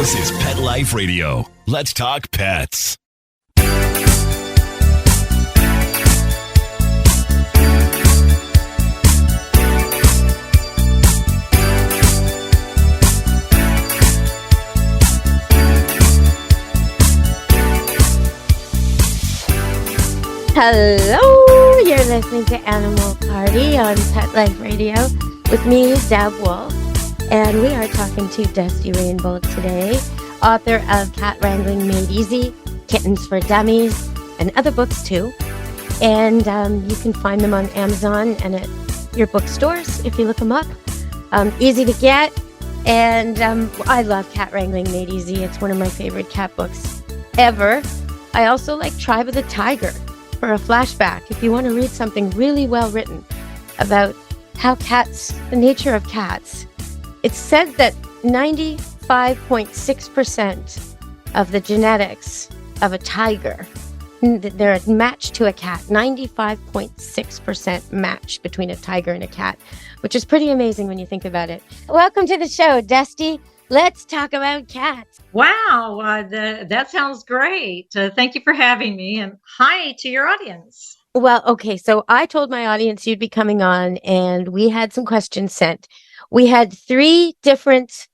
This is Pet Life Radio. Let's talk pets. Hello, you're listening to Animal Party on Pet Life Radio with me, Deb Wolf, and we are talking to Dusty Rainbow today, author of Cat Wrangling Made Easy, Kittens for Dummies, and other books too. And you can find them on Amazon and at your bookstores if you look them up. Easy to get, and I love Cat Wrangling Made Easy. It's one of my favorite cat books ever. I also like Tribe of the Tiger. For a flashback, if you want to read something really well written about how cats, the nature of cats, it's said that 95.6% of the genetics of a tiger, they're matched to a cat, 95.6% match between a tiger and a cat, which is pretty amazing when you think about it. Welcome to the show, Dusty. Let's talk about cats. Wow, that sounds great. Thank you for having me, and hi to your audience. Well, okay, so I told my audience you'd be coming on, and we had some questions sent. We had 3 different,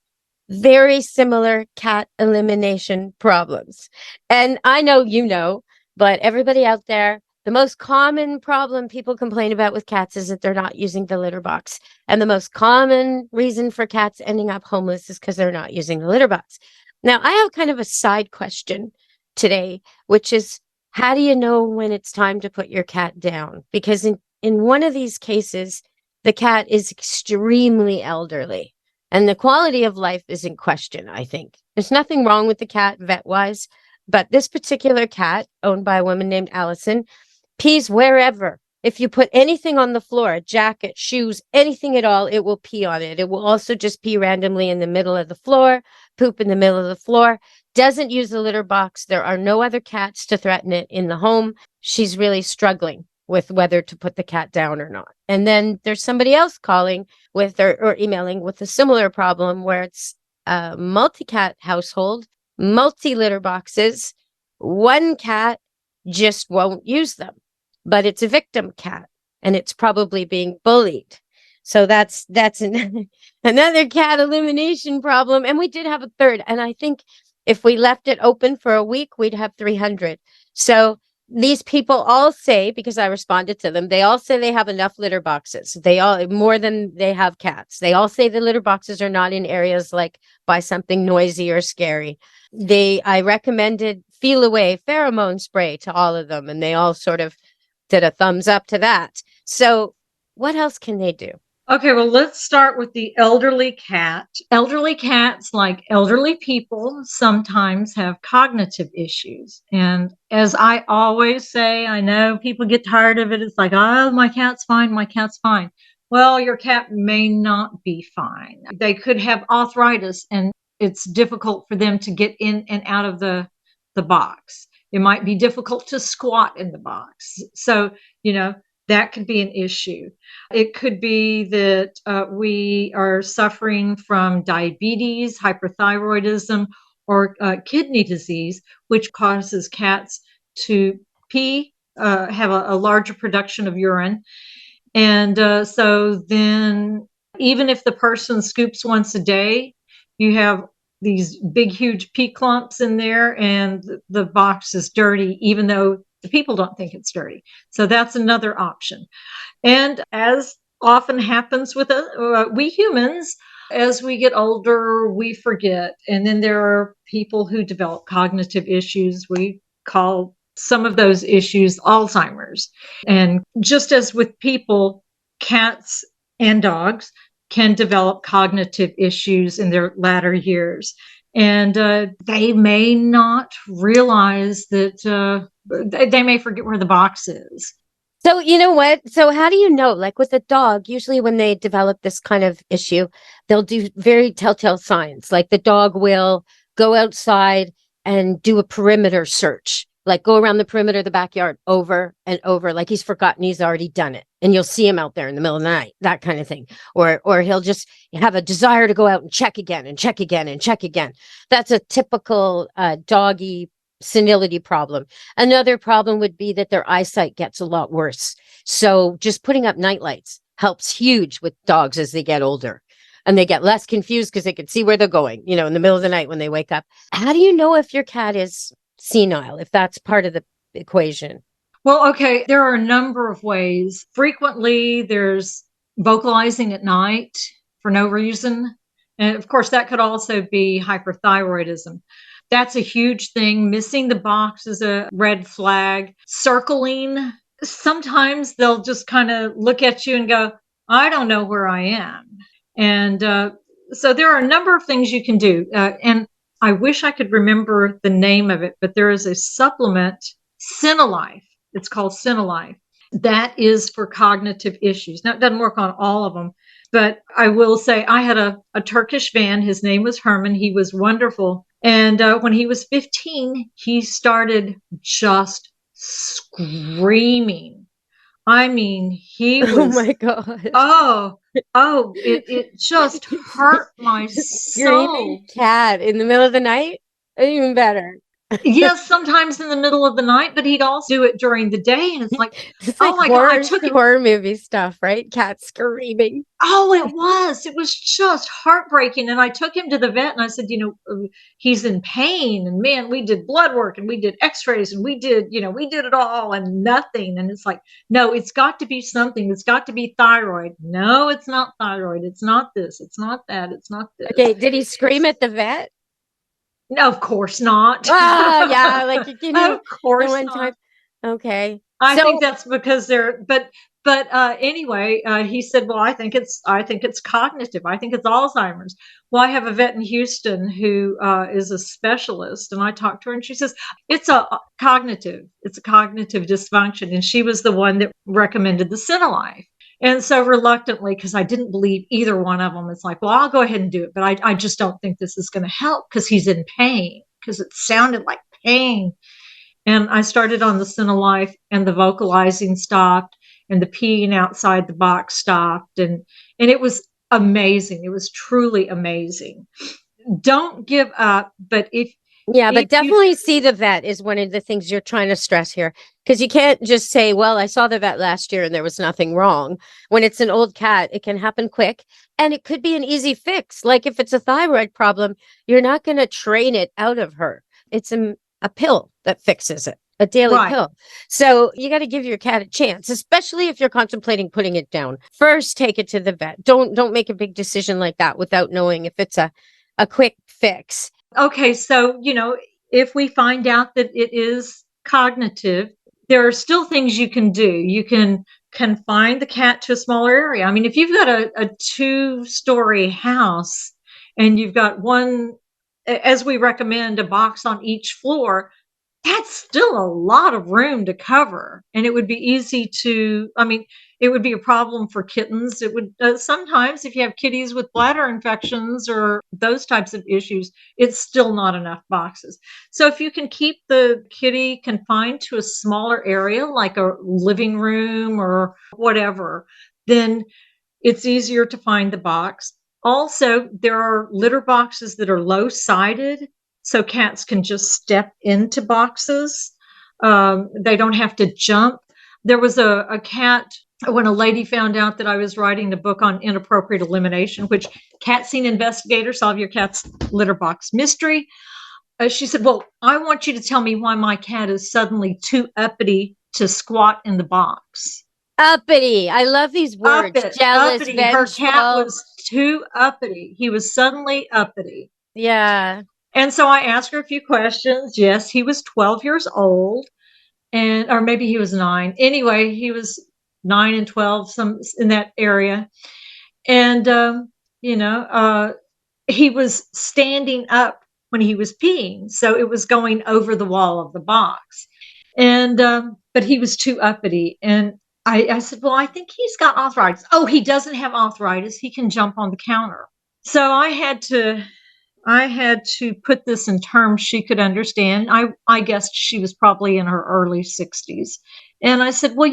very similar cat elimination problems. And I know you know, but everybody out there, the most common problem people complain about with cats is that they're not using the litter box. And the most common reason for cats ending up homeless is because they're not using the litter box. Now, I have kind of a side question today, which is, how do you know when it's time to put your cat down? Because in one of these cases, the cat is extremely elderly and the quality of life is in question, I think. There's nothing wrong with the cat vet-wise, but this particular cat, owned by a woman named Allison, pees wherever. If you put anything on the floor, a jacket, shoes, anything at all, it will pee on it. It will also just pee randomly in the middle of the floor, poop in the middle of the floor, doesn't use the litter box. There are no other cats to threaten it in the home. She's really struggling with whether to put the cat down or not. And then there's somebody else calling with or emailing with a similar problem where it's a multi-cat household, multi-litter boxes, one cat just won't use them. But it's a victim cat, and it's probably being bullied. So that's another cat elimination problem. And we did have a third. And I think if we left it open for a week, we'd have 300. So these people all say, because I responded to them, they all say they have enough litter boxes. They all, more than they have cats. They all say the litter boxes are not in areas like by something noisy or scary. I recommended Feel Away pheromone spray to all of them, and they all sort of did a thumbs up to that. So what else can they do? Okay, well, let's start with the elderly cat. Elderly cats, like elderly people, sometimes have cognitive issues. And as I always say, I know people get tired of it. It's like, oh, my cat's fine, my cat's fine. Well, your cat may not be fine. They could have arthritis, and it's difficult for them to get in and out of the box. It might be difficult to squat in the box. So, that could be an issue. It could be that we are suffering from diabetes, hyperthyroidism, or kidney disease, which causes cats to pee, have a larger production of urine. And so then even if the person scoops once a day, you have these big, huge pee clumps in there, and the box is dirty, even though the people don't think it's dirty. So that's another option. And as often happens with we humans, as we get older, we forget. And then there are people who develop cognitive issues. We call some of those issues Alzheimer's. And just as with people, cats and dogs can develop cognitive issues in their latter years. And they may not realize that they may forget where the box is. So you know what? So how do you know? Like with a dog, usually when they develop this kind of issue, they'll do very telltale signs. Like the dog will go outside and do a perimeter search. Like go around the perimeter of the backyard over and over, like he's forgotten he's already done it. And you'll see him out there in the middle of the night, that kind of thing. Or he'll just have a desire to go out and check again and check again and check again. That's a typical doggy senility problem. Another problem would be that their eyesight gets a lot worse. So just putting up night lights helps huge with dogs as they get older. And they get less confused because they can see where they're going, in the middle of the night when they wake up. How do you know if your cat is senile, if that's part of the equation? Well, okay, there are a number of ways. Frequently, there's vocalizing at night for no reason. And of course, that could also be hyperthyroidism. That's a huge thing. Missing the box is a red flag. Circling, sometimes they'll just kind of look at you and go, I don't know where I am. And so there are a number of things you can do. And I wish I could remember the name of it, but there is a supplement, Cinelife. It's called Cinelife. That is for cognitive issues. Now, it doesn't work on all of them, but I will say I had a Turkish van. His name was Herman. He was wonderful. And when he was 15, he started just screaming. I mean, he was. Oh my God. It just hurt my soul. Cat in the middle of the night? Even better. Yes, sometimes in the middle of the night, but he'd also do it during the day. And it's like, my God, I took horror movie stuff, right? Cat screaming. Oh, it was just heartbreaking. And I took him to the vet and I said, he's in pain. And man, we did blood work and we did x-rays and we did it all and nothing. And it's like, no, it's got to be something. It's got to be thyroid. No, it's not thyroid. It's not this. It's not that. It's not this. Okay. Did he scream at the vet? No, of course not. Oh, yeah. Like, of course not. Time. Okay. I think that's because but anyway, he said, well, I think it's cognitive. I think it's Alzheimer's. Well, I have a vet in Houston who is a specialist, and I talked to her and she says, it's a cognitive dysfunction. And she was the one that recommended the Cinelife. And so reluctantly, because I didn't believe either one of them, it's like, well, I'll go ahead and do it. But I just don't think this is going to help because he's in pain, because it sounded like pain. And I started on the Cinelife and the vocalizing stopped and the peeing outside the box stopped. And it was amazing. It was truly amazing. Don't give up. But but definitely see the vet is one of the things you're trying to stress here, because you can't just say, well, I saw the vet last year and there was nothing wrong. When it's an old cat, it can happen quick and it could be an easy fix. Like if it's a thyroid problem, you're not going to train it out of her. It's a pill that fixes it, a daily pill. So you got to give your cat a chance, especially if you're contemplating putting it down. First, take it to the vet. Don't make a big decision like that without knowing if it's a quick fix. Okay, so, if we find out that it is cognitive, there are still things you can do. You can confine the cat to a smaller area. I mean, if you've got a 2-story house and you've got one, as we recommend, a box on each floor, that's still a lot of room to cover. And it would be easy it would be a problem for kittens. It would sometimes, if you have kitties with bladder infections or those types of issues, it's still not enough boxes. So if you can keep the kitty confined to a smaller area, like a living room or whatever, then it's easier to find the box. Also, there are litter boxes that are low-sided, so cats can just step into boxes. They don't have to jump. There was a cat, when a lady found out that I was writing a book on inappropriate elimination, which Cat Scene Investigator, Solve Your Cat's Litter Box Mystery, she said, well, I want you to tell me why my cat is suddenly too uppity to squat in the box. Uppity. I love these words. Jealous, uppity. Her cat was too uppity. He was suddenly uppity. Yeah. And so I asked her a few questions. Yes, he was 12 years old, or maybe he was 9. Anyway, he was 9 and 12, some in that area. And, he was standing up when he was peeing. So it was going over the wall of the box. And, but he was too uppity. And I said, well, I think he's got arthritis. Oh, he doesn't have arthritis. He can jump on the counter. So I had to I had to put this in terms she could understand. I guessed she was probably in her early 60s. And I said, well,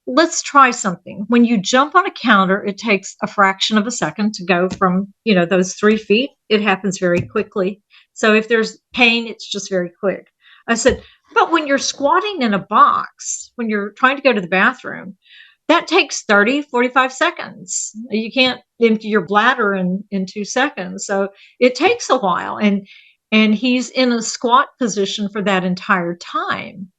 let's try something. When you jump on a counter, it takes a fraction of a second to go from, those 3 feet. It happens very quickly. So if there's pain, it's just very quick. I said, but when you're squatting in a box, when you're trying to go to the bathroom, that takes 30, 45 seconds. You can't empty your bladder in 2 seconds. So it takes a while. And he's in a squat position for that entire time.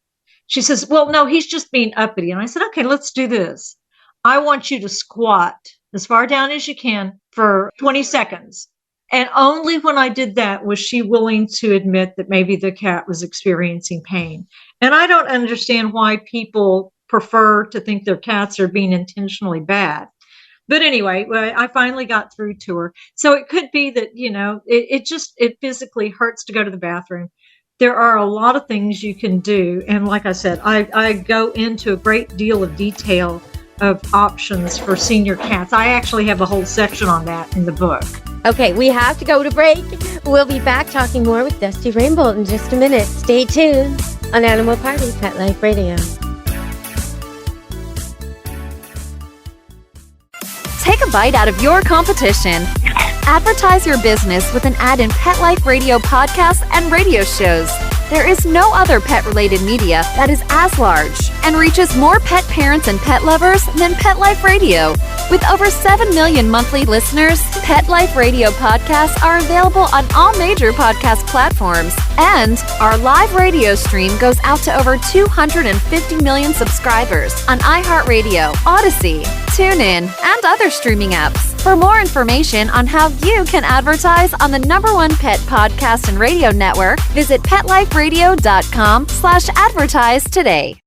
She says, well, no, he's just being uppity. And I said, okay, let's do this. I want you to squat as far down as you can for 20 seconds. And only when I did that was she willing to admit that maybe the cat was experiencing pain. And I don't understand why people prefer to think their cats are being intentionally bad. But anyway, I finally got through to her. So it could be that, it physically hurts to go to the bathroom. There are a lot of things you can do. And like I said, I go into a great deal of detail of options for senior cats. I actually have a whole section on that in the book. Okay, we have to go to break. We'll be back talking more with Dusty Rainbolt in just a minute. Stay tuned on Animal Party Pet Life Radio. Take a bite out of your competition. Advertise your business with an ad in Pet Life Radio podcasts and radio shows. There is no other pet-related media that is as large and reaches more pet parents and pet lovers than Pet Life Radio. With over 7 million monthly listeners, Pet Life Radio podcasts are available on all major podcast platforms. And our live radio stream goes out to over 250 million subscribers on iHeartRadio, Odyssey, TuneIn, and other streaming apps. For more information on how you can advertise on the #1 pet podcast and radio network, visit PetLifeRadio.com/advertise today.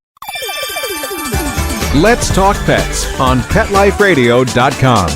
Let's Talk Pets on PetLifeRadio.com.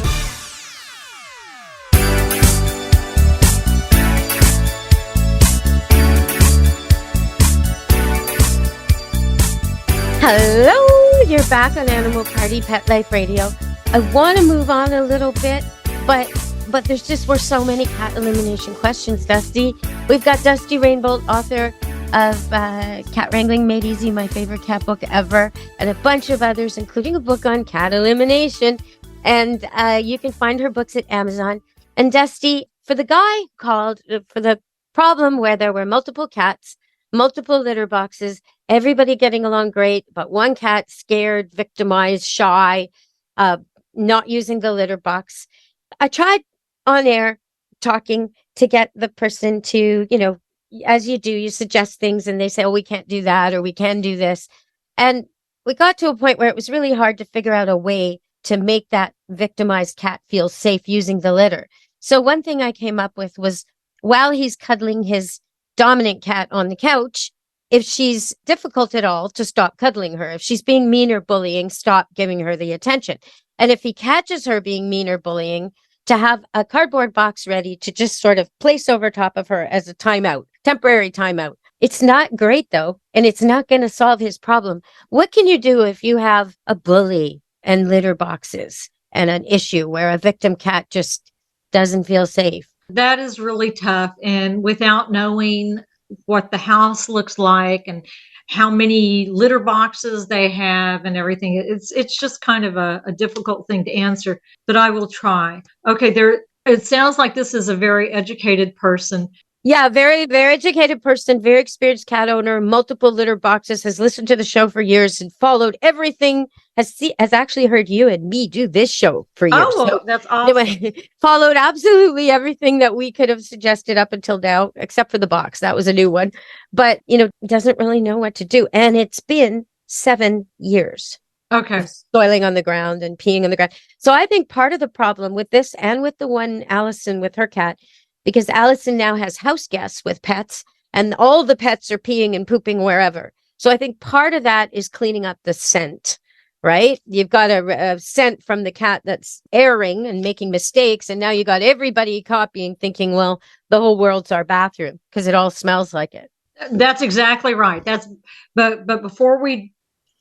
Hello, you're back on Animal Party Pet Life Radio. I want to move on a little bit, but we're so many cat elimination questions, Dusty. We've got Dusty Rainbolt, author of Cat Wrangling Made Easy, my favorite cat book ever, and a bunch of others, including a book on cat elimination. And you can find her books at Amazon. And Dusty, for the problem where there were multiple cats, multiple litter boxes, everybody getting along great, but one cat scared, victimized, shy, not using the litter box. I tried on air talking to get the person to, as you do, you suggest things and they say, oh, we can't do that, or we can do this. And we got to a point where it was really hard to figure out a way to make that victimized cat feel safe using the litter. So one thing I came up with was, while he's cuddling his dominant cat on the couch, if she's difficult at all, to stop cuddling her. If she's being mean or bullying, stop giving her the attention. And if he catches her being mean or bullying, to have a cardboard box ready to just sort of place over top of her as a timeout, temporary timeout. It's not great, though, and it's not going to solve his problem. What can you do if you have a bully and litter boxes and an issue where a victim cat just doesn't feel safe? That is really tough. And without knowing what the house looks like and how many litter boxes they have and everything, it's just kind of a difficult thing to answer, but I will try. Okay, it sounds like this is a very educated person. Yeah, very, very educated person, very experienced cat owner, multiple litter boxes, has listened to the show for years and followed everything, has actually heard you and me do this show for years. Oh, so, that's awesome. Anyway, followed absolutely everything that we could have suggested up until now, except for the box. That was a new one. But, doesn't really know what to do. And it's been 7 years. Okay. Soiling on the ground and peeing on the ground. So I think part of the problem with this, and with the one Allison with her cat, because Allison now has house guests with pets, and all the pets are peeing and pooping wherever. So I think part of that is cleaning up the scent, right? You've got a scent from the cat that's erring and making mistakes, and now you got everybody copying, thinking, well, the whole world's our bathroom because it all smells like it. That's exactly right. But before we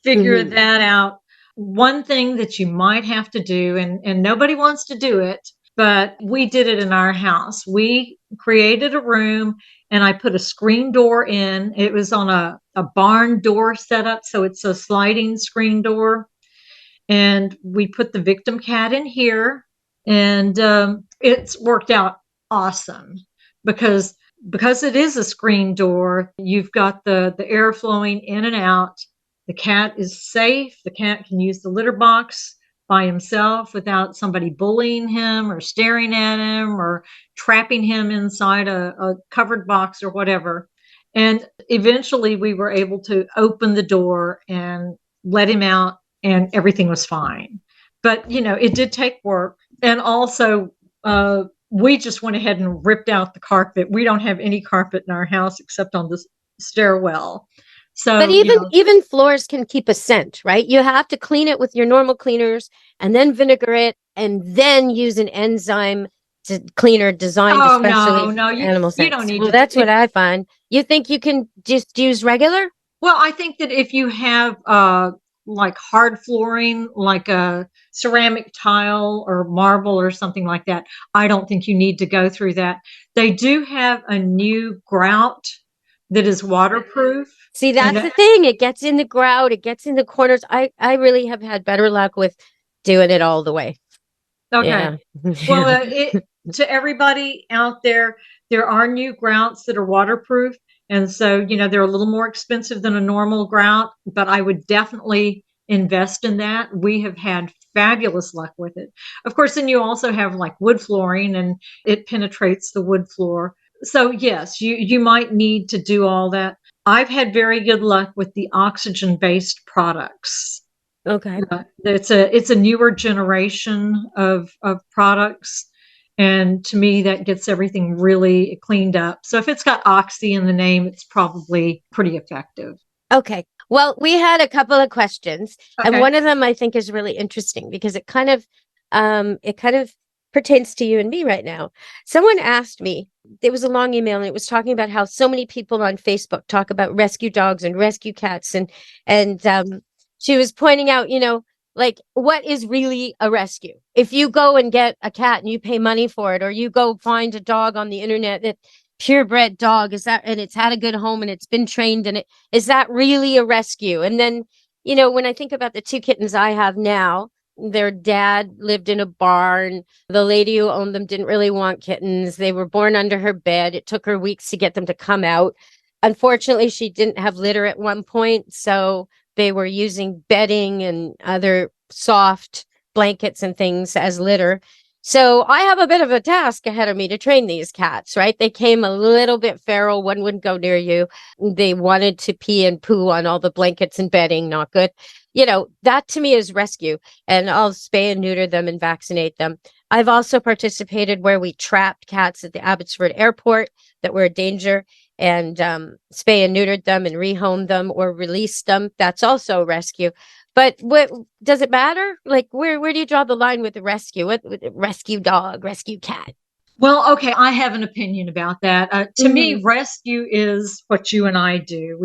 figure that out, one thing that you might have to do, and nobody wants to do it, but we did it in our house. We created a room and I put a screen door in. It was on a barn door setup, so it's a sliding screen door. And we put the victim cat in here, and it's worked out awesome because it is a screen door. You've got the air flowing in and out. The cat is safe. The cat can use the litter box by himself without somebody bullying him or staring at him or trapping him inside a covered box or whatever. And eventually we were able to open the door and let him out, and everything was fine. But, it did take work. And also, we just went ahead and ripped out the carpet. We don't have any carpet in our house except on the stairwell. So, but even floors can keep a scent, right? You have to clean it with your normal cleaners and then vinegar it and then use an enzyme cleaner designed especially for animal scents. You don't need to. That's what I find. You think you can just use regular? Well, I think that if you have like hard flooring, like a ceramic tile or marble or something like that, I don't think you need to go through that. They do have a new grout that is waterproof. See, that's the thing. It gets in the grout. It gets in the corners. I really have had better luck with doing it all the way. Okay. Yeah. Well, to everybody out there are new grouts that are waterproof. And so, they're a little more expensive than a normal grout, but I would definitely invest in that. We have had fabulous luck with it. Of course, then you also have like wood flooring and it penetrates the wood floor. So yes, you might need to do all that. I've had very good luck with the oxygen-based products. Okay. It's a newer generation of products. And to me, that gets everything really cleaned up. So if it's got oxy in the name, it's probably pretty effective. Okay. Well, we had a couple of questions, and one of them I think is really interesting because it kind of pertains to you and me right now. Someone asked me, there was a long email, and it was talking about how so many people on Facebook talk about rescue dogs and rescue cats, and she was pointing out, like, what is really a rescue? If you go and get a cat and you pay money for it, or you go find a dog on the internet that purebred dog, and it's had a good home and it's been trained, and is that really a rescue? And then, when I think about the two kittens I have now, their dad lived in a barn. The lady who owned them didn't really want kittens. They were born under her bed. It took her weeks to get them to come out. Unfortunately, she didn't have litter at one point, so they were using bedding and other soft blankets and things as litter. So I have a bit of a task ahead of me to train these cats, right? They came a little bit feral. One wouldn't go near you. They wanted to pee and poo on all the blankets and bedding. Not good. That to me is rescue. And I'll spay and neuter them and vaccinate them. I've also participated where we trapped cats at the Abbotsford Airport that were a danger, and spay and neutered them and rehomed them or released them. That's also rescue. But what does it matter? Like, where do you draw the line with the rescue? What rescue dog, rescue cat? Well, okay, I have an opinion about that. To me, rescue is what you and I do.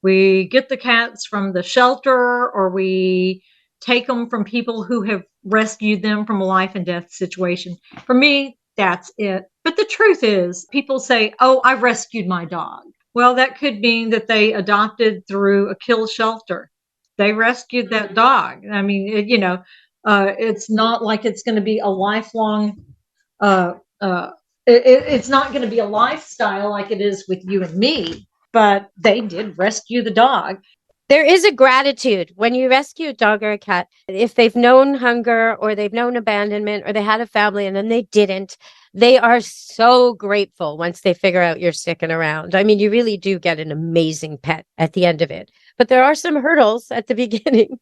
We get the cats from the shelter, or we take them from people who have rescued them from a life and death situation. For me, that's it. But the truth is, people say, "Oh, I rescued my dog." Well, that could mean that they adopted through a kill shelter. They rescued that dog. I mean, it's not like it's going to be a lifelong, it's not going to be a lifestyle like it is with you and me, but they did rescue the dog. There is a gratitude when you rescue a dog or a cat. If they've known hunger or they've known abandonment or they had a family and then they didn't, they are so grateful once they figure out you're sticking around. I mean, you really do get an amazing pet at the end of it. But there are some hurdles at the beginning.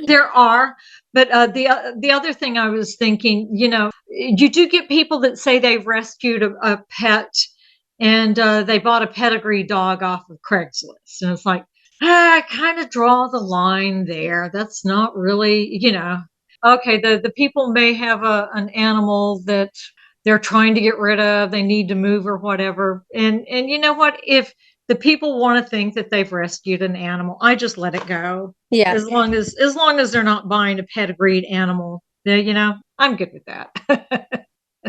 There are. But the other thing I was thinking, you do get people that say they've rescued a pet and they bought a pedigree dog off of Craigslist. And it's like, I kind of draw the line there. That's not really, okay, the people may have an animal that they're trying to get rid of, they need to move or whatever. And you know what? If the people want to think that they've rescued an animal, I just let it go. Yeah. As long as they're not buying a pedigreed animal, I'm good with that.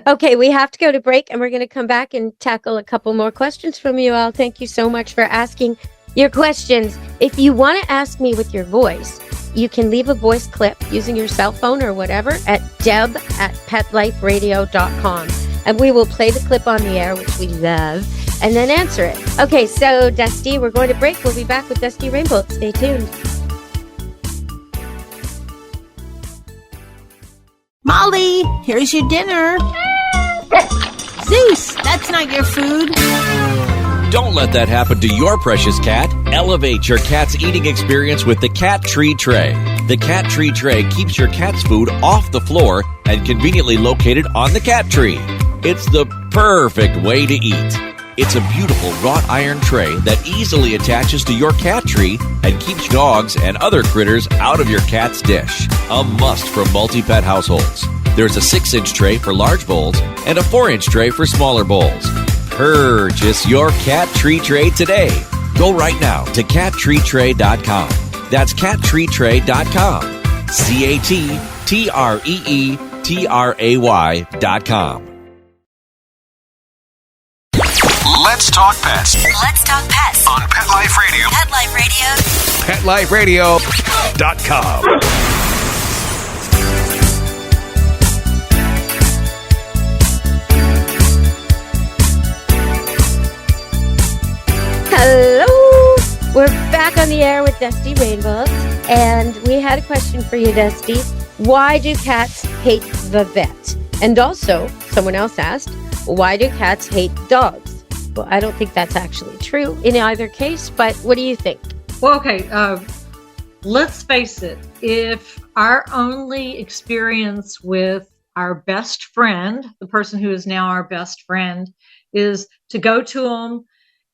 Okay, we have to go to break, and we're going to come back and tackle a couple more questions from you all. Thank you so much for asking your questions. If you want to ask me with your voice, you can leave a voice clip using your cell phone or whatever at deb@petliferadio.com. And we will play the clip on the air, which we love, and then answer it. Okay, so Dusty, we're going to break. We'll be back with Dusty Rainbow. Stay tuned. Molly, here's your dinner. Zeus, that's not your food. Don't let that happen to your precious cat. Elevate your cat's eating experience with the Cat Tree Tray. The Cat Tree Tray keeps your cat's food off the floor and conveniently located on the cat tree. It's the perfect way to eat. It's a beautiful wrought iron tray that easily attaches to your cat tree and keeps dogs and other critters out of your cat's dish. A must for multi-pet households. There's a 6-inch tray for large bowls and a 4-inch tray for smaller bowls. Purchase your Cat Tree Tray today. Go right now to cattreetray.com. That's cattreetray.com. cattreetray.com. Let's talk pets Let's talk pets on Pet Life Radio. Pet Life Radio. PetLifeRadio.com. Hello! We're back on the air with Dusty Rainbow, and we had a question for you, Dusty. Why do cats hate the vet? And also, someone else asked, why do cats hate dogs? Well, I don't think that's actually true in either case, but what do you think? Well, okay, let's face it. If our only experience with our best friend, the person who is now our best friend, is to go to them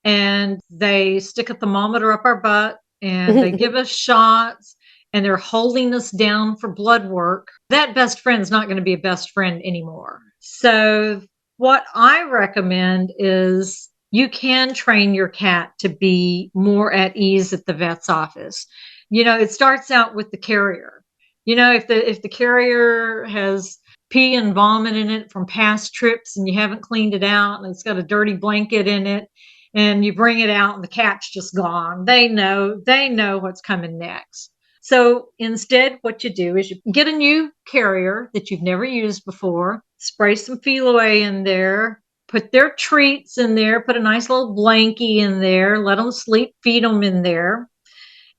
and they stick a thermometer up our butt and they give us shots and they're holding us down for blood work, that best friend's not going to be a best friend anymore. So what I recommend is you can train your cat to be more at ease at the vet's office. You know, it starts out with the carrier. You know, if the carrier has pee and vomit in it from past trips and you haven't cleaned it out and it's got a dirty blanket in it and you bring it out and the cat's just gone, they know what's coming next. So instead, what you do is you get a new carrier that you've never used before, spray some Feliway in there, put their treats in there, put a nice little blankie in there, let them sleep, feed them in there.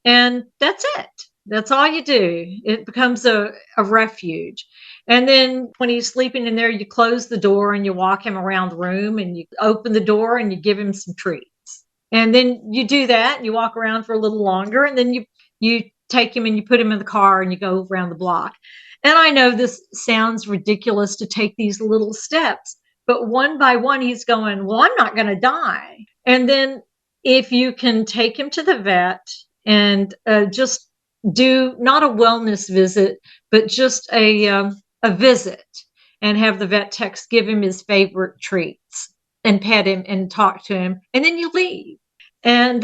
And that's it. That's all you do. It becomes a refuge. And then when he's sleeping in there, you close the door and you walk him around the room and you open the door and you give him some treats. And then you do that and you walk around for a little longer and then you take him and you put him in the car and you go around the block. And I know this sounds ridiculous to take these little steps, but one by one, he's going, well, I'm not going to die. And then if you can take him to the vet and just do not a wellness visit, but just a visit and have the vet techs give him his favorite treats and pet him and talk to him. And then you leave. And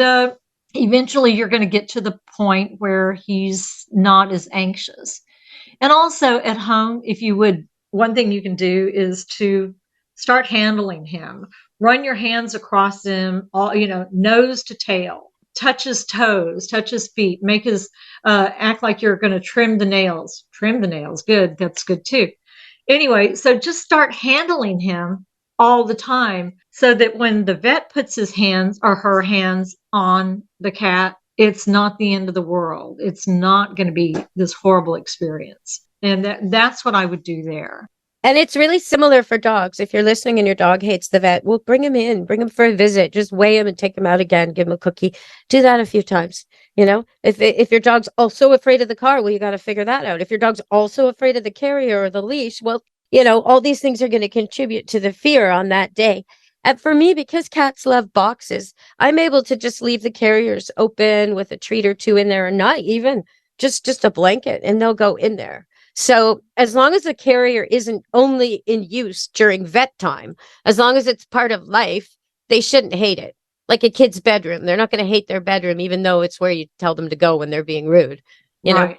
eventually you're going to get to the point where he's not as anxious. And also at home, if you would, one thing you can do is to start handling him. Run your hands across him, all, nose to tail. Touch his toes, touch his feet, make his, act like you're going to trim the nails. Trim the nails. Good. That's good too. Anyway, so just start handling him all the time so that when the vet puts his hands or her hands on the cat, it's not the end of the world. It's not going to be this horrible experience. And that's what I would do there. And it's really similar for dogs. If you're listening and your dog hates the vet, well, bring him in, bring him for a visit, just weigh him and take him out again, give him a cookie. Do that a few times. If your dog's also afraid of the car, well, you got to figure that out. If your dog's also afraid of the carrier or the leash, well, all these things are going to contribute to the fear on that day. And for me, because cats love boxes, I'm able to just leave the carriers open with a treat or two in there, or not even just a blanket, and they'll go in there. So as long as the carrier isn't only in use during vet time, as long as it's part of life, they shouldn't hate it. Like a kid's bedroom. They're not going to hate their bedroom, even though it's where you tell them to go when they're being rude, you know?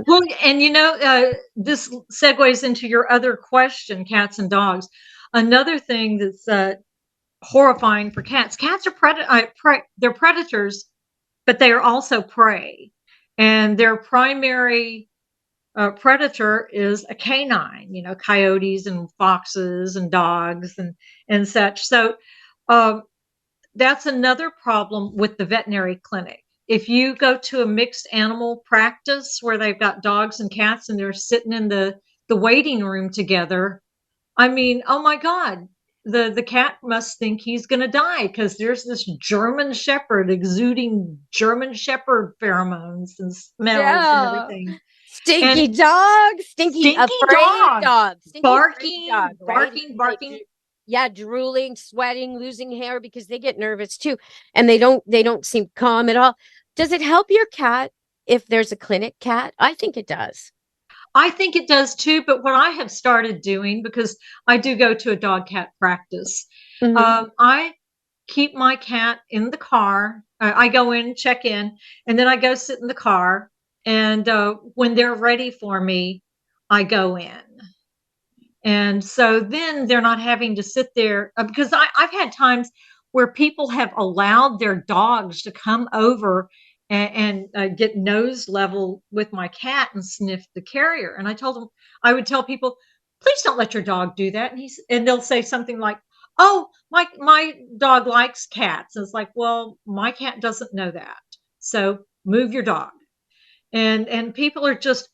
Well, and this segues into your other question, cats and dogs. Another thing that's horrifying for cats. Cats are they're predators, but they are also prey, and their primary predator is a canine. Coyotes and foxes and dogs and such. So that's another problem with the veterinary clinic. If you go to a mixed animal practice where they've got dogs and cats and they're sitting in the waiting room together, I mean, oh my God, the cat must think he's going to die because there's this German Shepherd exuding German Shepherd pheromones and smells and everything. Stinky dog, stinky afraid dog, barking, right? barking. Yeah, drooling, sweating, losing hair because they get nervous too, and they don't seem calm at all. Does it help your cat if there's a clinic cat? I think it does. I think it does too, but what I have started doing, because I do go to a dog cat practice, I keep my cat in the car. I go in, check in, and then I go sit in the car. And when they're ready for me, I go in. And so then they're not having to sit there because I've had times where people have allowed their dogs to come over and get nose level with my cat and sniff the carrier. And I would tell people, please don't let your dog do that. And they'll say something like, oh, my dog likes cats. And it's like, well, my cat doesn't know that. So move your dog. And people are just,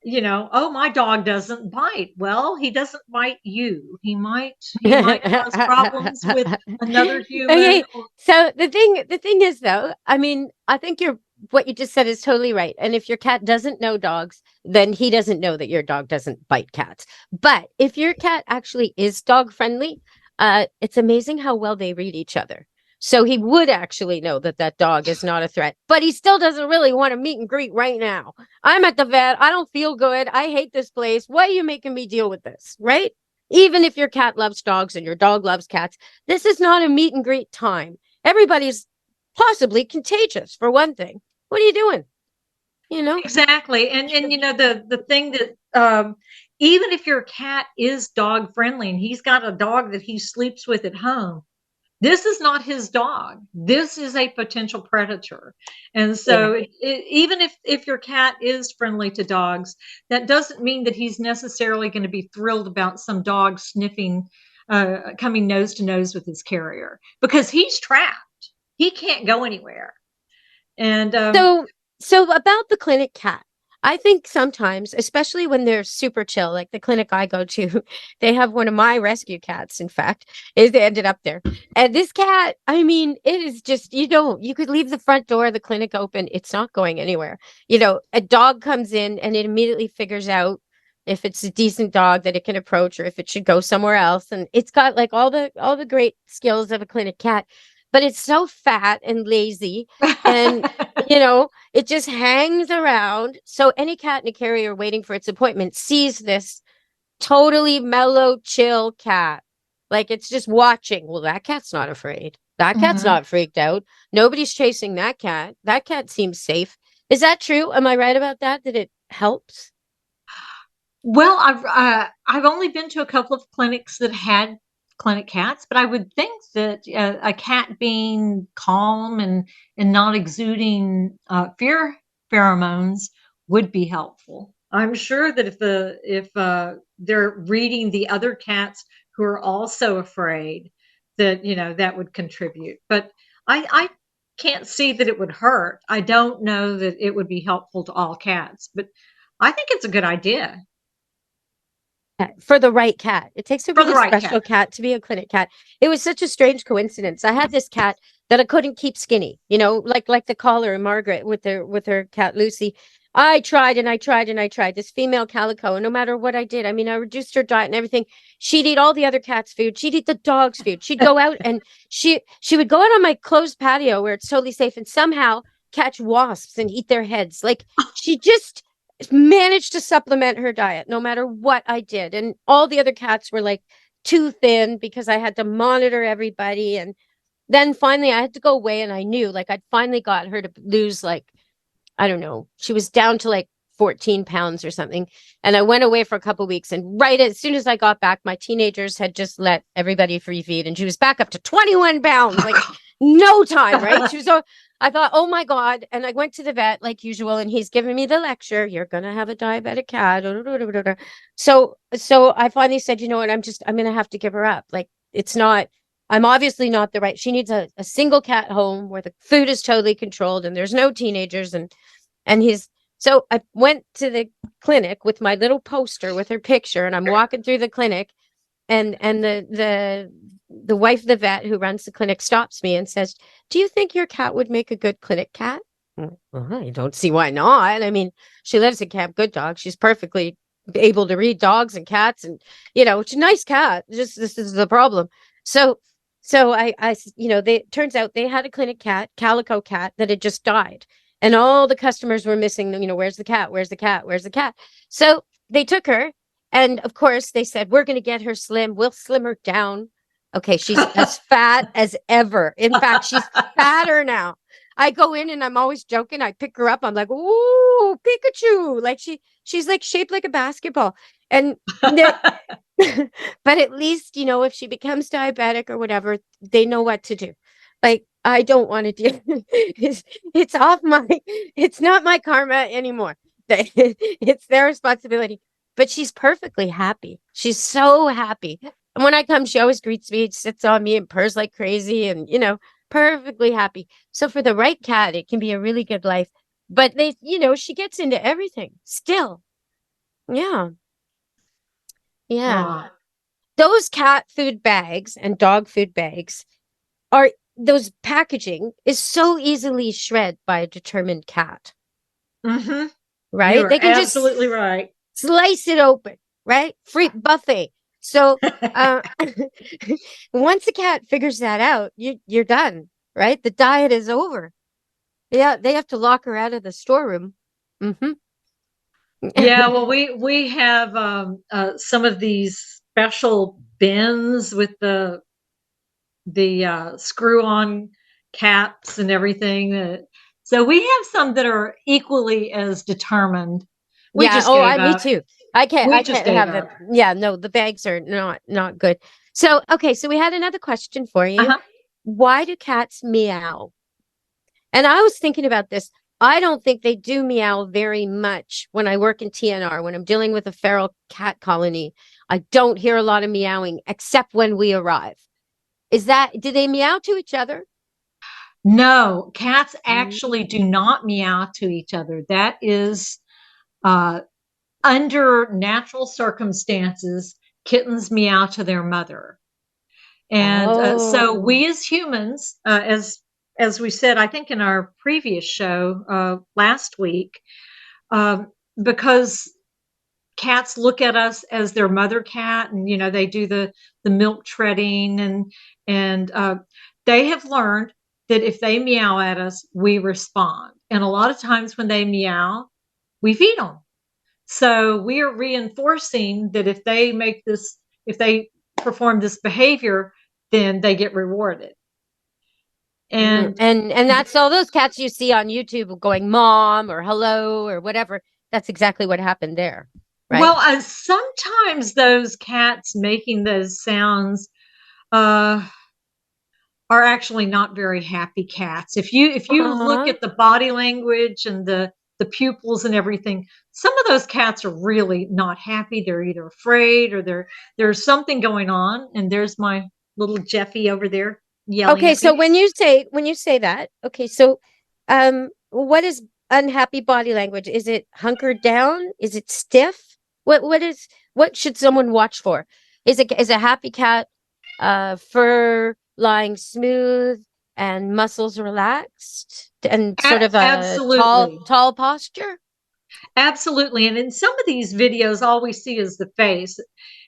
oh, my dog doesn't bite. Well, he doesn't bite you. He might cause problems with another human. Okay. So the thing is, though, I mean, I think what you just said is totally right. And if your cat doesn't know dogs, then he doesn't know that your dog doesn't bite cats. But if your cat actually is dog friendly, it's amazing how well they read each other. So he would actually know that dog is not a threat, but he still doesn't really want to meet and greet right now. I'm at the vet. I don't feel good. I hate this place. Why are you making me deal with this? Right? Even if your cat loves dogs and your dog loves cats, this is not a meet and greet time. Everybody's possibly contagious for one thing. What are you doing? Exactly. And the thing that even if your cat is dog friendly and he's got a dog that he sleeps with at home, this is not his dog. This is a potential predator. And so even if your cat is friendly to dogs, that doesn't mean that he's necessarily going to be thrilled about some dog sniffing, coming nose to nose with his carrier, because he's trapped. He can't go anywhere. And so about the clinic cat, I think sometimes, especially when they're super chill, like the clinic I go to, they have one of my rescue cats, in fact, they ended up there. And this cat, I mean, it is just, you could leave the front door of the clinic open. It's not going anywhere. A dog comes in and it immediately figures out if it's a decent dog that it can approach or if it should go somewhere else. And it's got like all the great skills of a clinic cat. But it's so fat and lazy and, it just hangs around. So any cat in a carrier waiting for its appointment sees this totally mellow, chill cat. Like it's just watching. Well, that cat's not afraid. That cat's not freaked out. Nobody's chasing that cat. That cat seems safe. Is that true? Am I right about that? That it helps? Well, I've only been to a couple of clinics that had clinic cats, but I would think that a cat being calm and not exuding fear pheromones would be helpful. I'm sure that if they're reading the other cats who are also afraid, that that would contribute. But I can't see that it would hurt. I don't know that it would be helpful to all cats, but I think it's a good idea. For the right cat. It takes a really right special cat to be a clinic cat. It was such a strange coincidence. I had this cat that I couldn't keep skinny, like the caller and Margaret with her cat Lucy. I tried and I tried and I tried this female calico, and no matter what I did, I mean, I reduced her diet and everything. She'd eat all the other cats' food. She'd eat the dog's food. She'd go out and she would go out on my closed patio where it's totally safe and somehow catch wasps and eat their heads. Like she just managed to supplement her diet no matter what I did. And all the other cats were like too thin because I had to monitor everybody. And then finally I had to go away and I knew like I'd finally got her to lose like, I don't know, she was down to like 14 pounds or something. And I went away for a couple of weeks. And right as soon as I got back, my teenagers had just let everybody free feed. And she was back up to 21 pounds, like no time, right? She was so, I thought, oh my God. And I went to the vet like usual. And he's giving me the lecture. You're going to have a diabetic cat. So I finally said, you know what? I'm going to have to give her up. Like, I'm obviously not the right. She needs a single cat home where the food is totally controlled and there's no teenagers. So I went to the clinic with my little poster with her picture, and I'm walking through the clinic, and the wife of the vet who runs the clinic stops me and says, "Do you think your cat would make a good clinic cat?" I don't see why not. I mean, she lives at Camp Good Dog. She's perfectly able to read dogs and cats, and it's a nice cat. Just this is the problem. So I turns out they had a clinic cat, calico cat, that had just died. And all the customers were missing them. Where's the cat? Where's the cat? Where's the cat? So they took her. And of course, they said, we're going to get her slim. We'll slim her down. Okay, she's as fat as ever. In fact, she's fatter now. I go in and I'm always joking. I pick her up. I'm like, ooh, Pikachu. Like she's like shaped like a basketball. And but at least, if she becomes diabetic or whatever, they know what to do. Like, I don't want to do it's not my karma anymore. It's their responsibility. But she's perfectly happy. She's so happy. And when I come, she always greets me, sits on me and purrs like crazy and, perfectly happy. So for the right cat, it can be a really good life. But she gets into everything still. Yeah. Yeah. Those cat food bags and dog food bags those packaging is so easily shred by a determined cat. Mm-hmm. Right? You're they can absolutely just right. Slice it open, right? Free buffet. So once a cat figures that out, you're done, right? The diet is over. Yeah, they have to lock her out of the storeroom. Mm-hmm. Yeah, well, we have some of these special bins with the screw-on caps and everything. So we have some that are equally as determined. Me too. I can't have them. Yeah, no, the bags are not good. So, okay, so we had another question for you. Uh-huh. Why do cats meow? And I was thinking about this. I don't think they do meow very much when I work in TNR, when I'm dealing with a feral cat colony. I don't hear a lot of meowing except when we arrive. Do they meow to each other? No, cats actually do not meow to each other. That is under natural circumstances, kittens meow to their mother. And so we as humans, as we said, I think in our previous show last week, because cats look at us as their mother cat, and they do the milk treading, and they have learned that if they meow at us, we respond. And a lot of times when they meow, we feed them. So we are reinforcing that if they perform this behavior, then they get rewarded. And that's all those cats you see on YouTube going mom or hello or whatever. That's exactly what happened there. Right? Well, sometimes those cats making those sounds are actually not very happy cats. If you look at the body language and the pupils and everything, some of those cats are really not happy. They're either afraid or there's something going on. And there's my little Jeffy over there yelling. Okay, so when you say that, okay, so what is unhappy body language? Is it hunkered down? Is it stiff? What should someone watch for? Is a happy cat fur lying smooth and muscles relaxed and sort of a tall posture? Absolutely. And in some of these videos, all we see is the face.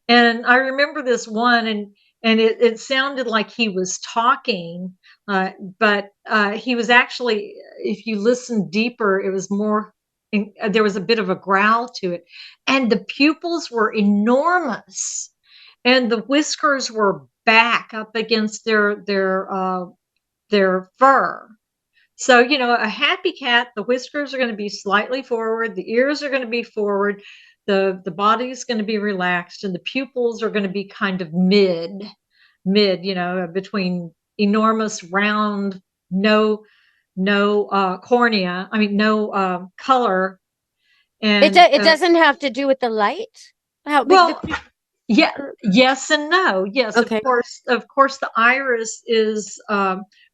And I remember this one, and it sounded like he was talking, but he was actually, if you listen deeper, it was more, there was a bit of a growl to it. And the pupils were enormous. And the whiskers were back up against their fur. So, a happy cat, the whiskers are going to be slightly forward, the ears are going to be forward, the body is going to be relaxed, and the pupils are going to be kind of mid, between enormous, round, no cornea. I mean, no color. And It doesn't have to do with the light. How big well, the yeah, yes and no. Yes, Okay. Of course, the iris is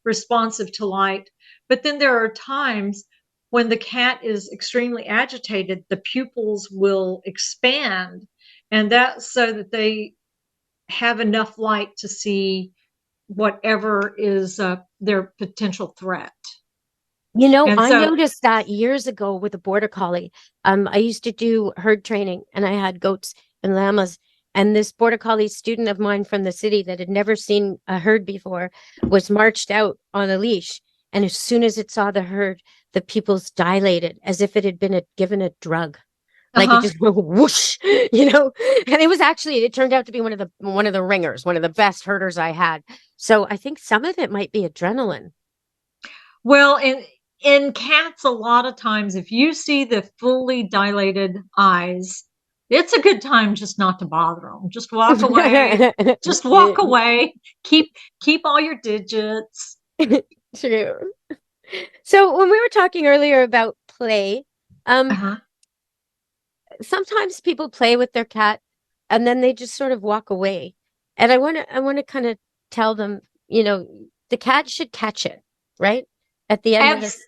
responsive to light, but then there are times when the cat is extremely agitated, the pupils will expand, and that's so that they have enough light to see whatever is their potential threat. And I so, noticed that years ago with a border collie. I used to do herd training and I had goats and llamas. And this border collie student of mine from the city that had never seen a herd before was marched out on a leash. And as soon as it saw the herd, the pupils dilated as if it had been given a drug. Like it just went whoosh, And it turned out to be one of the ringers, one of the best herders I had. So I think some of it might be adrenaline. well, in cats, a lot of times, if you see the fully dilated eyes, it's a good time just not to bother them. Just walk away. Just walk away. Keep all your digits. True. So when we were talking earlier about play, sometimes people play with their cat and then they just sort of walk away. And I want to kind of tell them, the cat should catch it, right? At the end of this.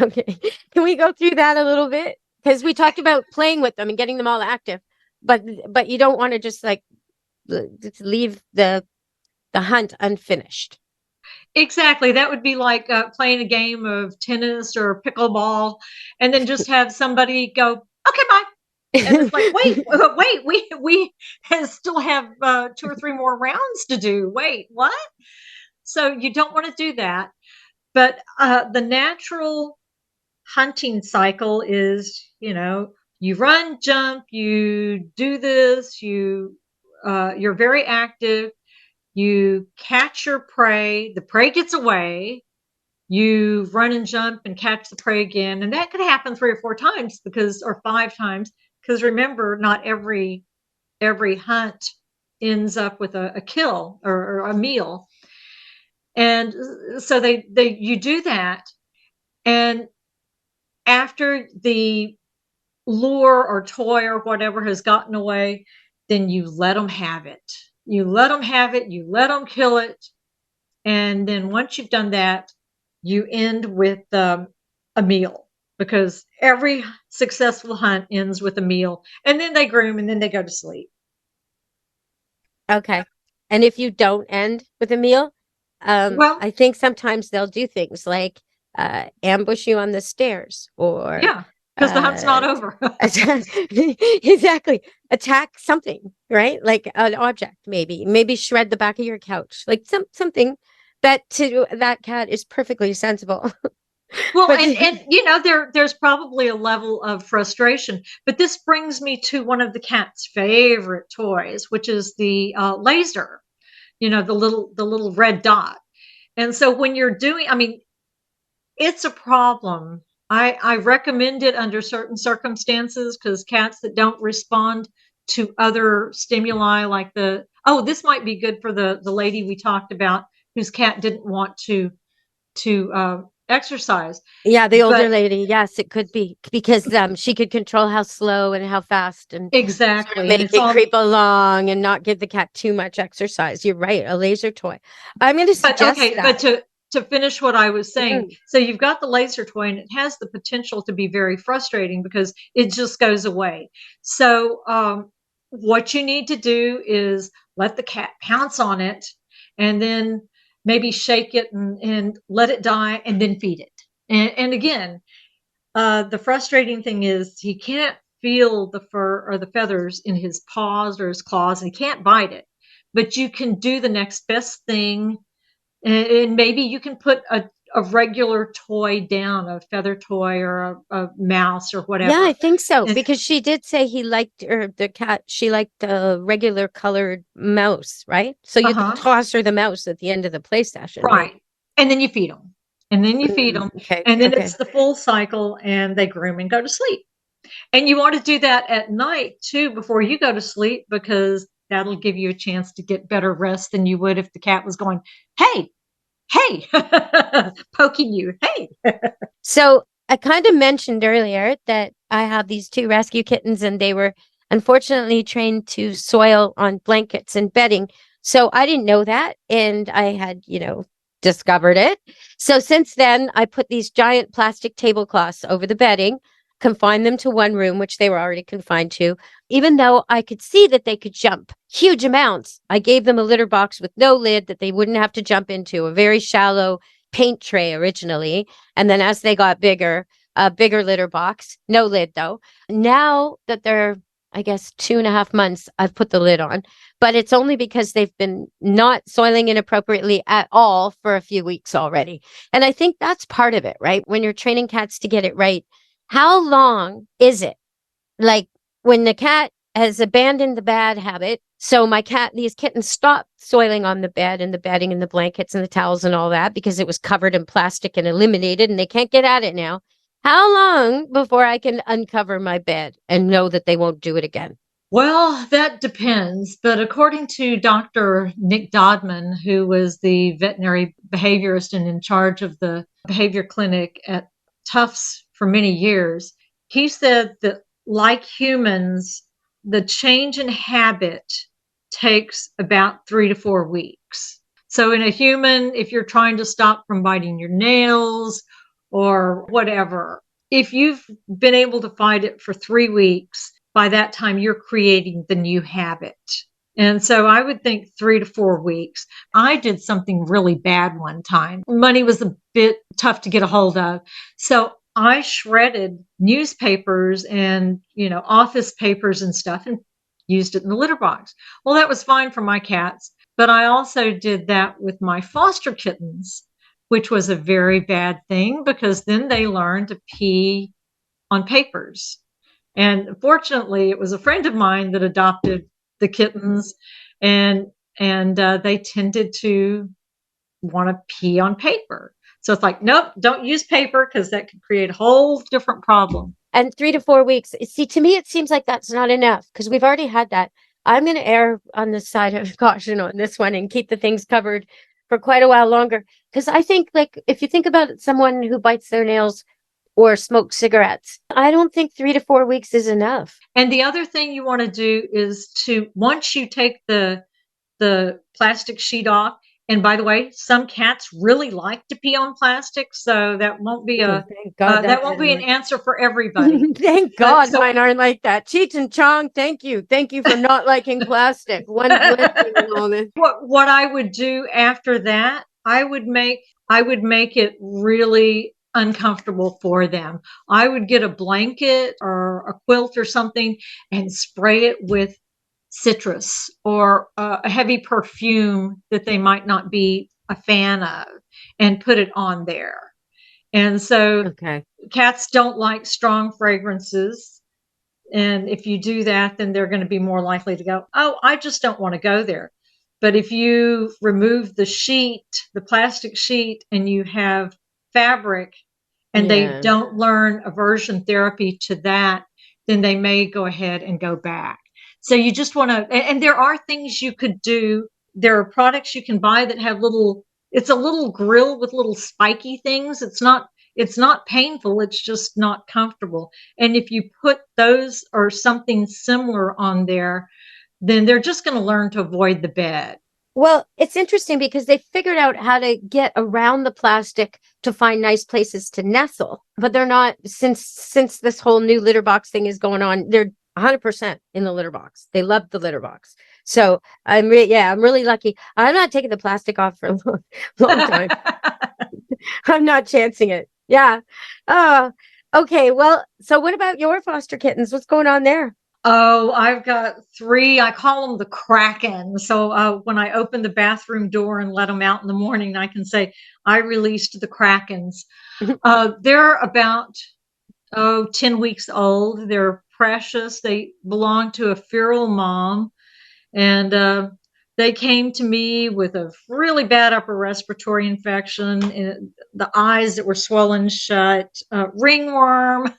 Okay. Can we go through that a little bit? Because we talked about playing with them and getting them all active, but you don't want to just leave the hunt unfinished. Exactly. That would be like playing a game of tennis or pickleball, and then just have somebody go, "Okay, bye." And it's like, wait, we still have 2 or 3 more rounds to do. Wait, what? So you don't want to do that. But the natural hunting cycle is, you run, jump, you do this, you're very active. You catch your prey, the prey gets away, you run and jump and catch the prey again. And that could happen 3 or 4 times or 5 times. Because remember, not every hunt ends up with a kill or a meal. And so you do that. And after the lure or toy or whatever has gotten away, then you let them have it. You let them have it, you let them kill it. And then once you've done that, you end with a meal, because every successful hunt ends with a meal. And then they groom and then they go to sleep. Okay. And if you don't end with a meal, I think sometimes they'll do things like ambush you on the stairs or because the hunt's not over. Exactly. Attack something, right? Like an object, maybe shred the back of your couch, like something that to that cat is perfectly sensible. Well, and there's probably a level of frustration, but this brings me to one of the cat's favorite toys, which is the laser, the little red dot. And so when you're doing, it's a problem. I recommend it under certain circumstances, because cats that don't respond to other stimuli, like this might be good for the lady we talked about whose cat didn't want to exercise. Yeah, the older lady. Yes, it could be because she could control how slow and how fast and exactly make it creep along and not give the cat too much exercise. You're right, a laser toy. I'm going to suggest that. But to finish what I was saying, so you've got the laser toy, and it has the potential to be very frustrating because it just goes away. So what you need to do is let the cat pounce on it, and then maybe shake it and let it die, and then feed it. And again, the frustrating thing is he can't feel the fur or the feathers in his paws or his claws, and he can't bite it. But you can do the next best thing. And maybe you can put a regular toy down, a feather toy or a mouse or whatever. Yeah, I think so. Because she did say the cat, she liked a regular colored mouse, right? So you can toss her the mouse at the end of the play session. Right. And then you feed them. and then you feed them, Okay. and then Okay. it's the full cycle, and they groom and go to sleep. And you want to do that at night too, before you go to sleep, because that'll give you a chance to get better rest than you would if the cat was going, hey, hey, poking you, hey. So I kind of mentioned earlier that I have these 2 rescue kittens, and they were unfortunately trained to soil on blankets and bedding. So I didn't know that. And I had, discovered it. So since then, I put these giant plastic tablecloths over the bedding, confined them to one room, which they were already confined to. Even though I could see that they could jump huge amounts, I gave them a litter box with no lid that they wouldn't have to jump into, a very shallow paint tray originally. And then as they got bigger, a bigger litter box, no lid though. Now that they're, I guess, 2.5 months, I've put the lid on, but it's only because they've been not soiling inappropriately at all for a few weeks already. And I think that's part of it, right? When you're training cats to get it right, how long is it? Like when the cat has abandoned the bad habit, so these kittens stopped soiling on the bed and the bedding and the blankets and the towels and all that because it was covered in plastic and eliminated, and they can't get at it now. How long before I can uncover my bed and know that they won't do it again? Well, that depends. But according to Dr. Nick Dodman, who was the veterinary behaviorist and in charge of the behavior clinic at Tufts for many years, he said that, like humans, the change in habit takes about 3 to 4 weeks. So in a human, if you're trying to stop from biting your nails or whatever, if you've been able to fight it for 3 weeks, by that time you're creating the new habit. And so I would think 3 to 4 weeks. I did something really bad one time. Money was a bit tough to get a hold of. So I shredded newspapers and, office papers and stuff and used it in the litter box. Well, that was fine for my cats, but I also did that with my foster kittens, which was a very bad thing because then they learned to pee on papers. And fortunately, it was a friend of mine that adopted the kittens, and they tended to want to pee on paper. So it's like, nope, don't use paper because that could create a whole different problem. And 3 to 4 weeks. See, to me, it seems like that's not enough because we've already had that. I'm going to err on the side of caution on this one and keep the things covered for quite a while longer. Because I think, like, if you think about someone who bites their nails or smokes cigarettes, I don't think 3 to 4 weeks is enough. And the other thing you want to do is once you take the plastic sheet off, and by the way, some cats really like to pee on plastic, so that won't be that won't be an answer for everybody. Thank God mine aren't like that. Cheech and Chong, thank you for not liking plastic. One blessing and all this. What I would do after that, I would make it really uncomfortable for them. I would get a blanket or a quilt or something and spray it with citrus or a heavy perfume that they might not be a fan of and put it on there. And so cats don't like strong fragrances. And if you do that, then they're going to be more likely to go, oh, I just don't want to go there. But if you remove the sheet, the plastic sheet, and you have fabric and they don't learn aversion therapy to that, then they may go ahead and go back. So you just want to, and there are things you could do. There are products you can buy that have it's a little grill with little spiky things. It's not painful. It's just not comfortable. And if you put those or something similar on there, then they're just going to learn to avoid the bed. Well, it's interesting because they figured out how to get around the plastic to find nice places to nestle, but they're not, since this whole new litter box thing is going on, they're 100% in the litter box. They love the litter box. So I'm really lucky. I'm not taking the plastic off for a long time. I'm not chancing it. Yeah. Okay. Well, so what about your foster kittens? What's going on there? Oh, I've got 3. I call them the Kraken. So when I open the bathroom door and let them out in the morning, I can say, I released the Krakens. They're about 10 weeks old. They're precious. They belong to a feral mom. And They came to me with a really bad upper respiratory infection, and the eyes that were swollen shut, ringworm.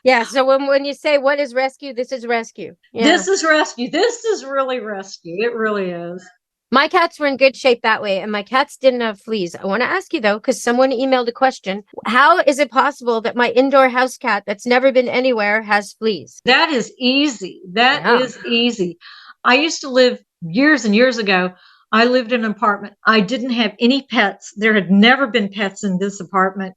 Yeah. So when you say what is rescue, this is rescue. Yeah. This is rescue. This is really rescue. It really is. My cats were in good shape that way, and my cats didn't have fleas. I want to ask you though, because someone emailed a question: how is it possible that my indoor house cat that's never been anywhere has fleas? That is easy. That Yeah. is easy. I used to live years and years ago. I lived in an apartment. I didn't have any pets. There had never been pets in this apartment.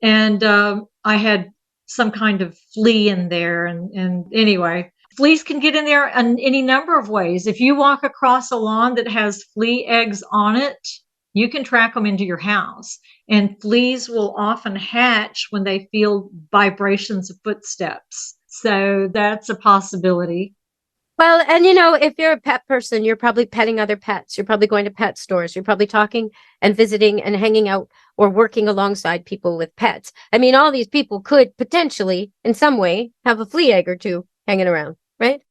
And I had some kind of flea in there. And anyway, fleas can get in there in any number of ways. If you walk across a lawn that has flea eggs on it, you can track them into your house. And fleas will often hatch when they feel vibrations of footsteps. So that's a possibility. Well, and you know, if you're a pet person, you're probably petting other pets. You're probably going to pet stores. You're probably talking and visiting and hanging out or working alongside people with pets. I mean, all these people could potentially, in some way, have a flea egg or two hanging around, right?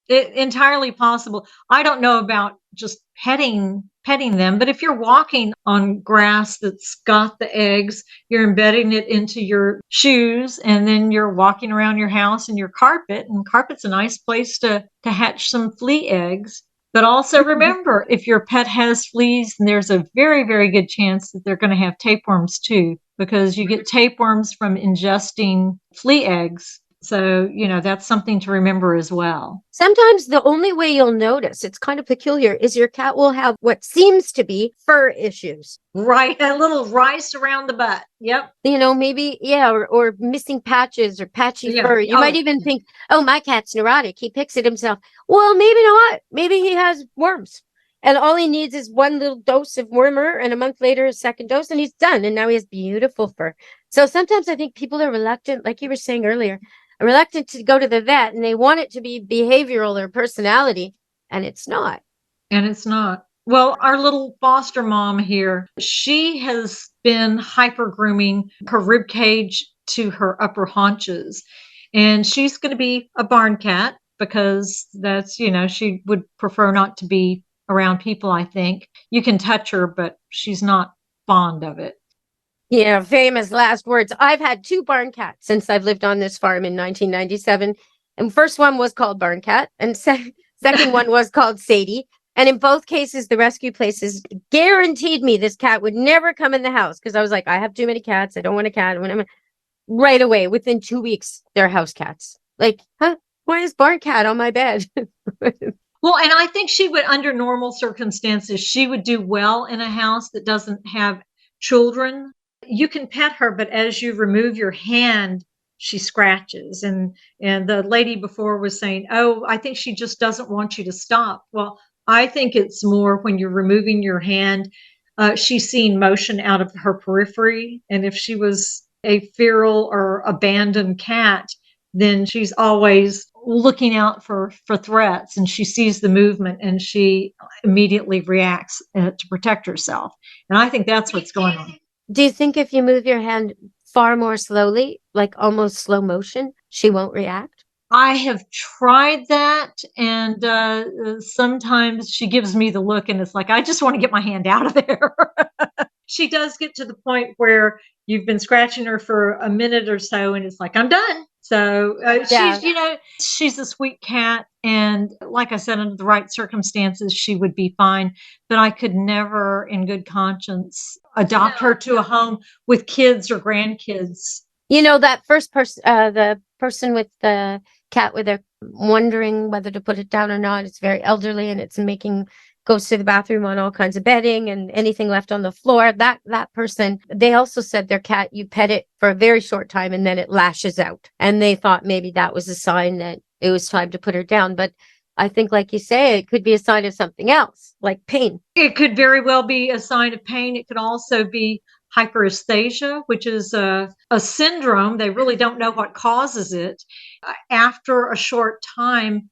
Entirely possible. I don't know about just petting them, but if you're walking on grass that's got the eggs, you're embedding it into your shoes, and then you're walking around your house in your carpet, and carpet's a nice place to hatch some flea eggs. But also remember, if your pet has fleas, then there's a very, very good chance that they're going to have tapeworms too, because you get tapeworms from ingesting flea eggs. So, that's something to remember as well. Sometimes the only way you'll notice, it's kind of peculiar, is your cat will have what seems to be fur issues. Right. A little rice around the butt. Yep. Maybe, yeah, or missing patches or patchy fur. You might even think, oh, my cat's neurotic. He picks it himself. Well, maybe not. Maybe he has worms. And all he needs is one little dose of wormer, and a month later, a second dose, and he's done. And now he has beautiful fur. So sometimes I think people are reluctant, like you were saying earlier, reluctant to go to the vet, and they want it to be behavioral or personality, and it's not. And it's not. Well, our little foster mom here, she has been hyper grooming her rib cage to her upper haunches, and she's going to be a barn cat because that's, she would prefer not to be around people. I think you can touch her, but she's not fond of it. Yeah, famous last words. I've had 2 barn cats since I've lived on this farm in 1997. And first one was called Barn Cat, and second one was called Sadie. And in both cases, the rescue places guaranteed me this cat would never come in the house because I was like, I have too many cats. I don't want a cat. Right away, within 2 weeks, they're house cats. Like, why is Barn Cat on my bed? Well, and I think she would, under normal circumstances, she would do well in a house that doesn't have children. You can pet her, but as you remove your hand, she scratches. And the lady before was saying, oh, I think she just doesn't want you to stop. Well, I think it's more when you're removing your hand, she's seeing motion out of her periphery. And if she was a feral or abandoned cat, then she's always looking out for threats, and she sees the movement and she immediately reacts to protect herself. And I think that's what's going on. Do you think if you move your hand far more slowly, like almost slow motion, she won't react? I have tried that, and sometimes she gives me the look, and it's like, I just want to get my hand out of there. She does get to the point where you've been scratching her for a minute or so, and it's like, I'm done. So she's a sweet cat. And like I said, under the right circumstances, she would be fine. But I could never, in good conscience, adopt her to a home with kids or grandkids. That first person, the person with the cat where they're wondering whether to put it down or not, it's very elderly and it's goes to the bathroom on all kinds of bedding and anything left on the floor. That person, they also said their cat, you pet it for a very short time and then it lashes out. And they thought maybe that was a sign that it was time to put her down. But I think, like you say, it could be a sign of something else, like pain. It could very well be a sign of pain. It could also be hyperesthesia, which is a syndrome. They really don't know what causes it. After a short time,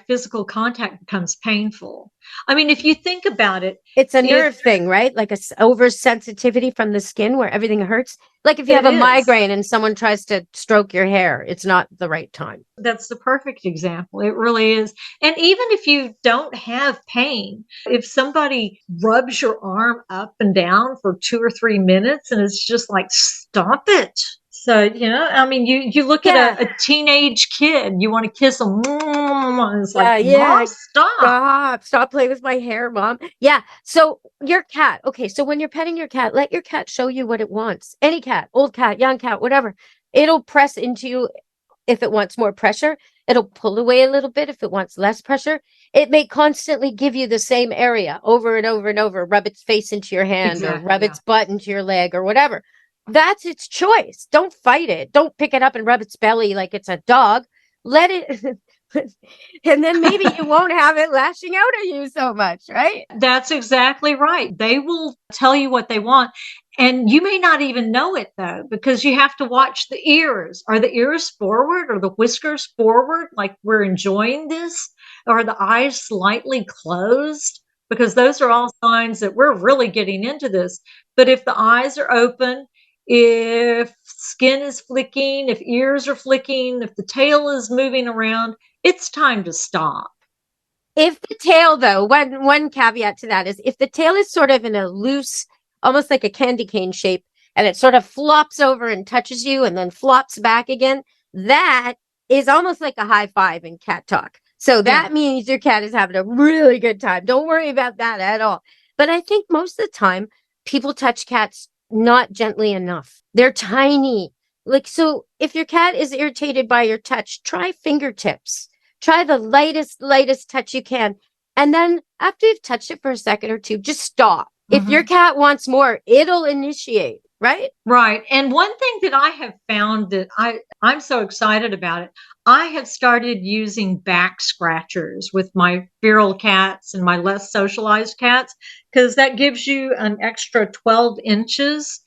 physical contact becomes painful. I mean, if you think about it, it's a nerve thing, right? Like a oversensitivity from the skin where everything hurts. Like if you have a migraine and someone tries to stroke your hair, it's not the right time. That's the perfect example. It really is. And even if you don't have pain, if somebody rubs your arm up and down for 2 or 3 minutes and it's just like, stop it. So, I mean, you look at a teenage kid, you want to kiss them. It's like, Mom, Stop playing with my hair, Mom. Yeah. So your cat. Okay. So when you're petting your cat, let your cat show you what it wants. Any cat, old cat, young cat, whatever. It'll press into you if it wants more pressure. It'll pull away a little bit if it wants less pressure. It may constantly give you the same area over and over and over. Rub its face into your hand or rub its butt into your leg or whatever. That's its choice. Don't fight it. Don't pick it up and rub its belly like it's a dog. Let it, and then maybe you won't have it lashing out at you so much, right? That's exactly right. They will tell you what they want. And you may not even know it, though, because you have to watch the ears. Are the ears forward or the whiskers forward, like we're enjoying this? Or are the eyes slightly closed? Because those are all signs that we're really getting into this. But if the eyes are open, if skin is flicking, if ears are flicking, if the tail is moving around, it's time to stop. If the tail, though, one caveat to that is if the tail is sort of in a loose, almost like a candy cane shape, and it sort of flops over and touches you and then flops back again, that is almost like a high five in cat talk. So that means your cat is having a really good time. Don't worry about that at all. But I think most of the time people touch cats not gently enough. They're tiny. Like, so if your cat is irritated by your touch, try fingertips. Try the lightest touch you can. And then after you've touched it for a second or two, just stop. If your cat wants more, it'll initiate, right? Right. And one thing that I have found that I'm so excited about it, I have started using back scratchers with my feral cats and my less socialized cats, because that gives you an extra 12 inches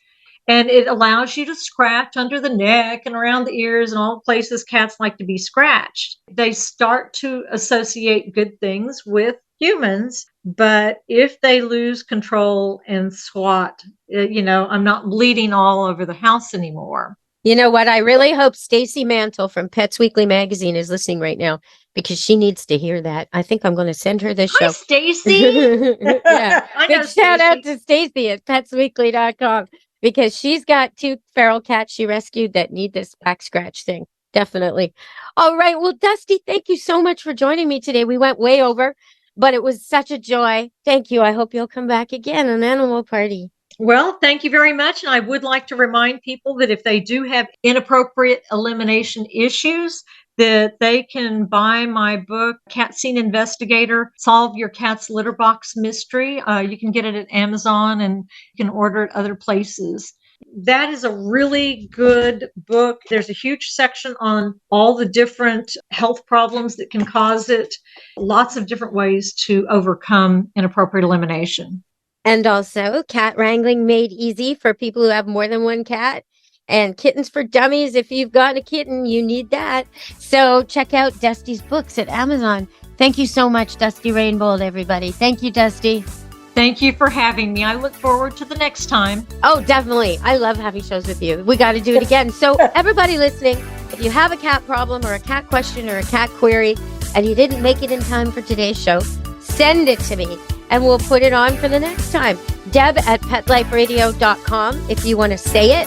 and it allows you to scratch under the neck and around the ears and all places cats like to be scratched. They start to associate good things with humans, but if they lose control and swat, I'm not bleeding all over the house anymore. You know what? I really hope Stacy Mantle from Pets Weekly magazine is listening right now, because she needs to hear that. I think I'm going to send her this show. Hi, Stacy. Yeah. Big shout out to Stacy at petsweekly.com, because she's got 2 feral cats she rescued that need this back scratch thing. Definitely. All right. Well, Dusty, thank you so much for joining me today. We went way over, but it was such a joy. Thank you. I hope you'll come back again on Animal Party. Well, thank you very much. And I would like to remind people that if they do have inappropriate elimination issues, that they can buy my book, Cat Scene Investigator, Solve Your Cat's Litter Box Mystery. You can get it at Amazon and you can order it other places. That is a really good book. There's a huge section on all the different health problems that can cause it. Lots of different ways to overcome inappropriate elimination. And also Cat Wrangling Made Easy for people who have more than one cat. And Kittens for Dummies. If you've got a kitten, you need that. So check out Dusty's books at Amazon. Thank you so much, Dusty Rainbold, everybody. Thank you, Dusty. Thank you for having me. I look forward to the next time. Oh, definitely. I love having shows with you. We got to do it again. So everybody listening, if you have a cat problem or a cat question or a cat query and you didn't make it in time for today's show, send it to me and we'll put it on for the next time. Deb at PetLifeRadio.com if you want to say it,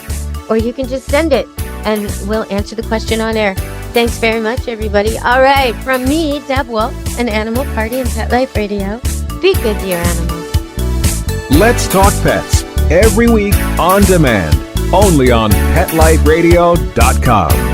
or you can just send it and we'll answer the question on air. Thanks very much, everybody. All right. From me, Deb Wolf, and Animal Party and Pet Life Radio, be good to your animals. Let's Talk Pets, every week on demand, only on PetLifeRadio.com.